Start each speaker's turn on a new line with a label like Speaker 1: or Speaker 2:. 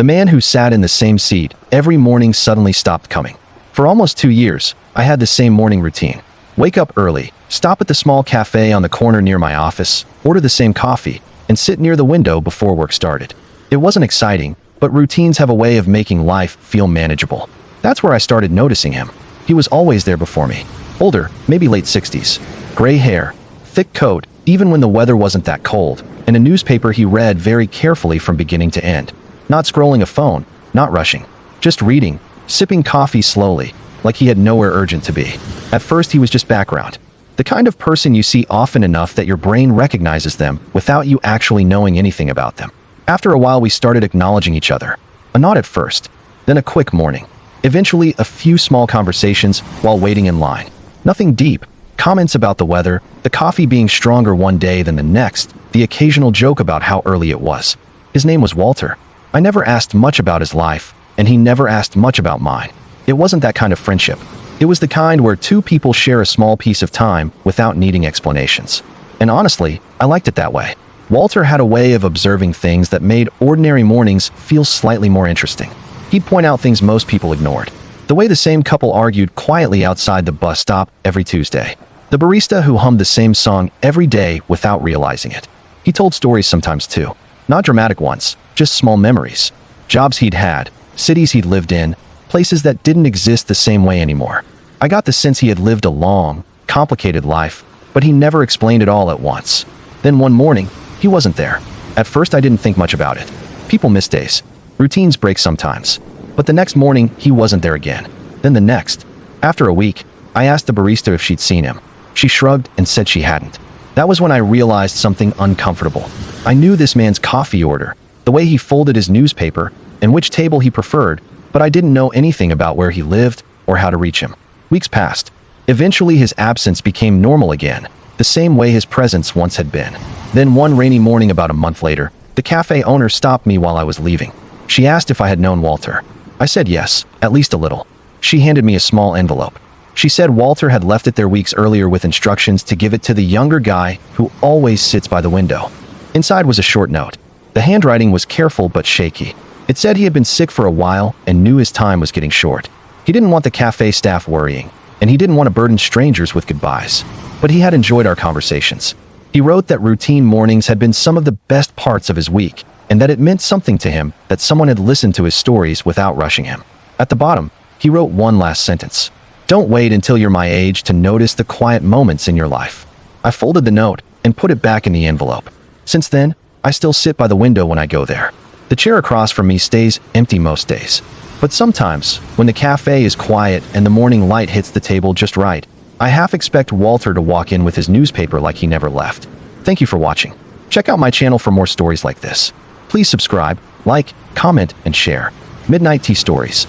Speaker 1: The man who sat in the same seat every morning suddenly stopped coming. For almost 2 years, I had the same morning routine. Wake up early, stop at the small cafe on the corner near my office, order the same coffee, and sit near the window before work started. It wasn't exciting, but routines have a way of making life feel manageable. That's where I started noticing him. He was always there before me. Older, maybe late 60s. Gray hair, thick coat, even when the weather wasn't that cold, and a newspaper he read very carefully from beginning to end. Not scrolling a phone, not rushing. Just reading, sipping coffee slowly, like he had nowhere urgent to be. At first he was just background. The kind of person you see often enough that your brain recognizes them without you actually knowing anything about them. After a while we started acknowledging each other. A nod at first, then a quick morning. Eventually a few small conversations while waiting in line. Nothing deep. Comments about the weather, the coffee being stronger one day than the next, the occasional joke about how early it was. His name was Walter. I never asked much about his life, and he never asked much about mine. It wasn't that kind of friendship. It was the kind where two people share a small piece of time without needing explanations. And honestly, I liked it that way. Walter had a way of observing things that made ordinary mornings feel slightly more interesting. He'd point out things most people ignored. The way the same couple argued quietly outside the bus stop every Tuesday. The barista who hummed the same song every day without realizing it. He told stories sometimes too. Not dramatic ones, just small memories. Jobs he'd had, cities he'd lived in, places that didn't exist the same way anymore. I got the sense he had lived a long, complicated life, but he never explained it all at once. Then one morning, he wasn't there. At first I didn't think much about it. People miss days. Routines break sometimes. But the next morning, he wasn't there again. Then the next. After a week, I asked the barista if she'd seen him. She shrugged and said she hadn't. That was when I realized something uncomfortable. I knew this man's coffee order, the way he folded his newspaper, and which table he preferred, but I didn't know anything about where he lived or how to reach him. Weeks passed. Eventually his absence became normal again, the same way his presence once had been. Then one rainy morning about a month later, the cafe owner stopped me while I was leaving. She asked if I had known Walter. I said yes, at least a little. She handed me a small envelope. She said Walter had left it there weeks earlier with instructions to give it to the younger guy who always sits by the window. Inside was a short note. The handwriting was careful but shaky. It said he had been sick for a while and knew his time was getting short. He didn't want the cafe staff worrying, and he didn't want to burden strangers with goodbyes. But he had enjoyed our conversations. He wrote that routine mornings had been some of the best parts of his week, and that it meant something to him that someone had listened to his stories without rushing him. At the bottom, he wrote one last sentence. Don't wait until you're my age to notice the quiet moments in your life. I folded the note and put it back in the envelope. Since then, I still sit by the window when I go there. The chair across from me stays empty most days. But sometimes, when the cafe is quiet and the morning light hits the table just right, I half expect Walter to walk in with his newspaper like he never left. Thank you for watching. Check out my channel for more stories like this. Please subscribe, like, comment, and share. Midnight Tea Stories.